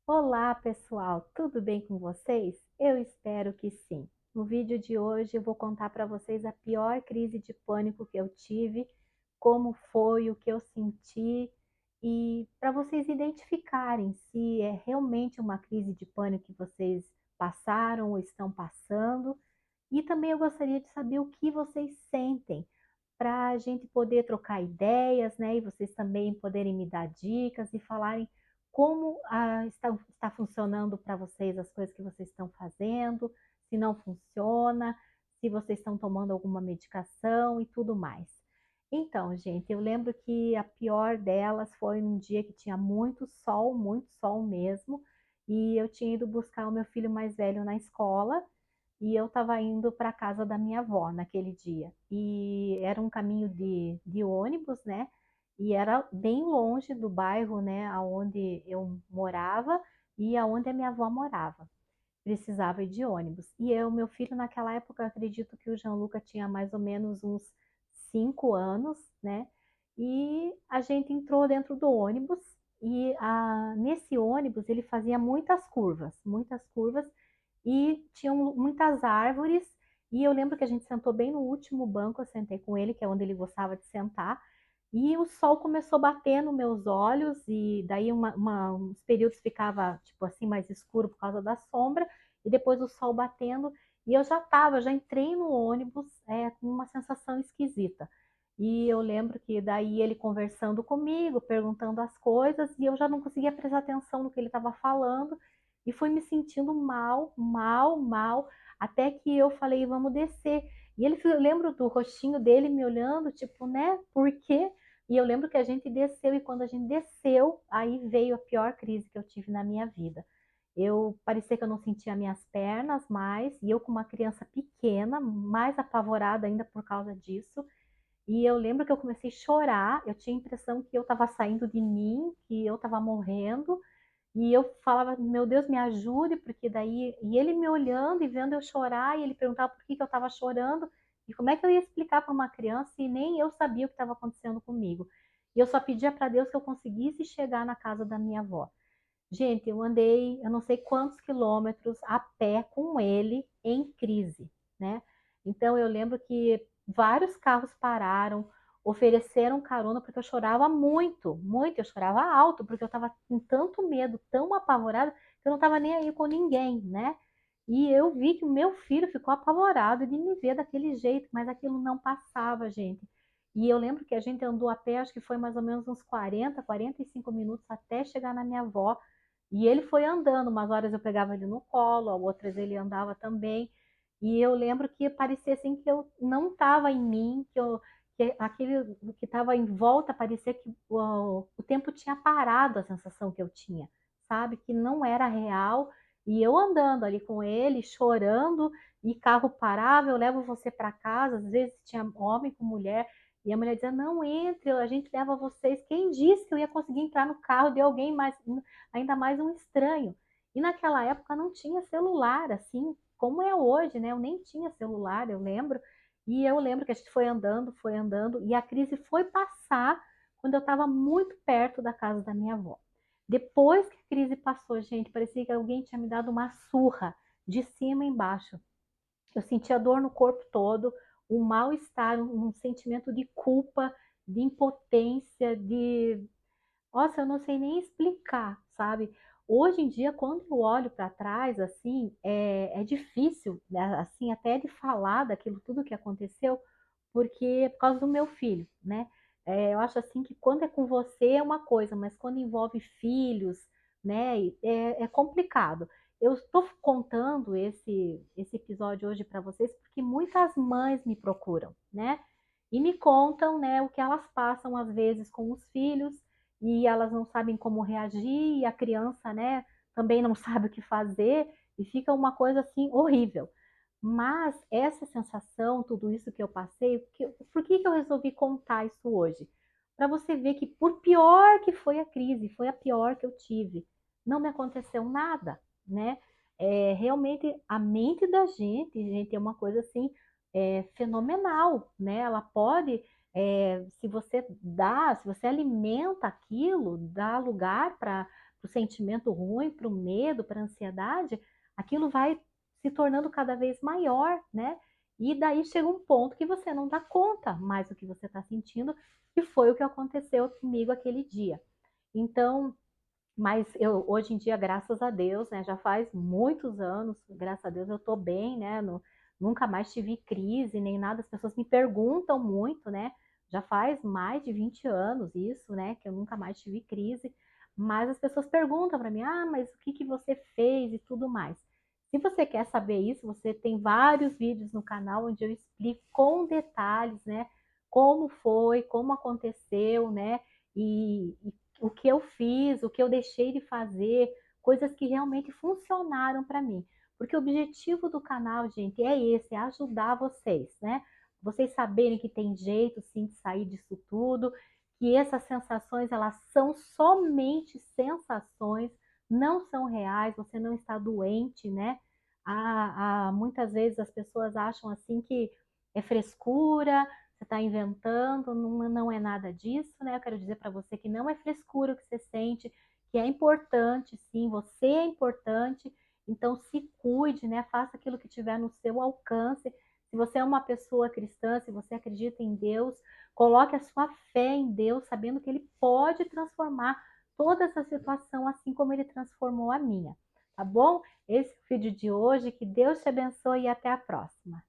Olá, pessoal, tudo bem com vocês? Eu espero que sim. No vídeo de hoje eu vou contar para vocês a pior crise de pânico que eu tive, como foi, o que eu senti e para vocês identificarem se é realmente uma crise de pânico que vocês passaram ou estão passando. E também eu gostaria de saber o que vocês sentem para a gente poder trocar ideias, né? E vocês também poderem me dar dicas e falarem como está funcionando para vocês as coisas que vocês estão fazendo, se não funciona, se vocês estão tomando alguma medicação e tudo mais. Então, gente, eu lembro que a pior delas foi num dia que tinha muito sol mesmo, e eu tinha ido buscar o meu filho mais velho na escola, e eu estava indo para a casa da minha avó naquele dia. E era um caminho de ônibus, né? E era bem longe do bairro, né, aonde eu morava e aonde a minha avó morava. Precisava ir de ônibus. E eu, meu filho, naquela época, eu acredito que o Gianluca tinha mais ou menos uns 5 anos, né? E a gente entrou dentro do ônibus e nesse ônibus ele fazia muitas curvas e tinham muitas árvores. E eu lembro que a gente sentou bem no último banco, eu sentei com ele, que é onde ele gostava de sentar. E o sol começou a bater nos meus olhos, e daí uns períodos ficava tipo assim mais escuro por causa da sombra, e depois o sol batendo, e eu já entrei no ônibus com uma sensação esquisita. E eu lembro que daí ele conversando comigo, perguntando as coisas, e eu já não conseguia prestar atenção no que ele estava falando, e fui me sentindo mal, mal, mal, até que eu falei, vamos descer. E eu lembro do rostinho dele me olhando, tipo, né, por quê? E eu lembro que a gente desceu, e quando a gente desceu, aí veio a pior crise que eu tive na minha vida. Eu parecia que eu não sentia minhas pernas mais, e eu com uma criança pequena, mais apavorada ainda por causa disso. E eu lembro que eu comecei a chorar, eu tinha a impressão que eu estava saindo de mim, que eu estava morrendo, e eu falava, meu Deus, me ajude, porque daí. E ele me olhando e vendo eu chorar, e ele perguntava por que que eu estava chorando, e como é que eu ia explicar para uma criança e nem eu sabia o que estava acontecendo comigo. E eu só pedia para Deus que eu conseguisse chegar na casa da minha avó. Gente, eu andei, eu não sei quantos quilômetros a pé com ele em crise, né? Então eu lembro que vários carros pararam, ofereceram carona porque eu chorava muito, muito, eu chorava alto porque eu estava com tanto medo, tão apavorada, que eu não estava nem aí com ninguém, né? E eu vi que o meu filho ficou apavorado de me ver daquele jeito, mas aquilo não passava, gente. E eu lembro que a gente andou a pé, acho que foi mais ou menos uns 45 minutos até chegar na minha avó. E ele foi andando, umas horas eu pegava ele no colo, outras ele andava também. E eu lembro que parecia assim que eu não estava em mim, que aquele que estava em volta parecia que o tempo tinha parado, a sensação que eu tinha, sabe? Que não era real. E eu andando ali com ele, chorando, e carro parava, eu levo você para casa, às vezes tinha homem com mulher, e a mulher dizia, não entre, a gente leva vocês. Quem disse que eu ia conseguir entrar no carro de alguém mais, ainda mais um estranho? E naquela época não tinha celular, assim, como é hoje, né? Eu nem tinha celular, eu lembro. E eu lembro que a gente foi andando, e a crise foi passar quando eu estava muito perto da casa da minha avó. Depois que a crise passou, gente, parecia que alguém tinha me dado uma surra de cima embaixo. Eu sentia dor no corpo todo, um mal-estar, um sentimento de culpa, de impotência, de nossa, eu não sei nem explicar, sabe? Hoje em dia, quando eu olho para trás, assim, é difícil, né, assim, até de falar daquilo tudo que aconteceu, porque é por causa do meu filho, né? Eu acho assim que quando é com você é uma coisa, mas quando envolve filhos, né, é complicado. Eu estou contando esse episódio hoje para vocês porque muitas mães me procuram, né? E me contam, né, o que elas passam às vezes com os filhos, e elas não sabem como reagir, e a criança, né, também não sabe o que fazer, e fica uma coisa assim horrível. Mas essa sensação, tudo isso que eu passei, por que que eu resolvi contar isso hoje? Para você ver que por pior que foi a crise, foi a pior que eu tive, não me aconteceu nada, né? Realmente a mente da gente, é uma coisa assim fenomenal, né? Ela pode, se você dá, se você alimenta aquilo, dá lugar para o sentimento ruim, para o medo, para a ansiedade, aquilo vai se tornando cada vez maior, né? E daí chega um ponto que você não dá conta mais do que você está sentindo, que foi o que aconteceu comigo aquele dia. Então, mas eu hoje em dia, graças a Deus, né, já faz muitos anos, graças a Deus eu tô bem, né, nunca mais tive crise nem nada, as pessoas me perguntam muito, né, já faz mais de 20 anos isso, né, que eu nunca mais tive crise, mas as pessoas perguntam para mim, ah, mas o que que você fez e tudo mais. Se você quer saber isso, você tem vários vídeos no canal onde eu explico com detalhes, né, como foi, como aconteceu, né, e o que eu fiz, o que eu deixei de fazer, coisas que realmente funcionaram para mim. Porque o objetivo do canal, gente, é esse, é ajudar vocês, né? Vocês saberem que tem jeito sim de sair disso tudo, que essas sensações, elas são somente sensações, não são reais, você não está doente, né? Muitas vezes as pessoas acham assim que é frescura, você está inventando, não é nada disso, né? Eu quero dizer para você que não é frescura o que você sente, que é importante, sim, você é importante, então se cuide, né? Faça aquilo que tiver no seu alcance. Se você é uma pessoa cristã, se você acredita em Deus, coloque a sua fé em Deus, sabendo que Ele pode transformar toda essa situação assim como Ele transformou a minha, tá bom? Esse é o vídeo de hoje, que Deus te abençoe e até a próxima.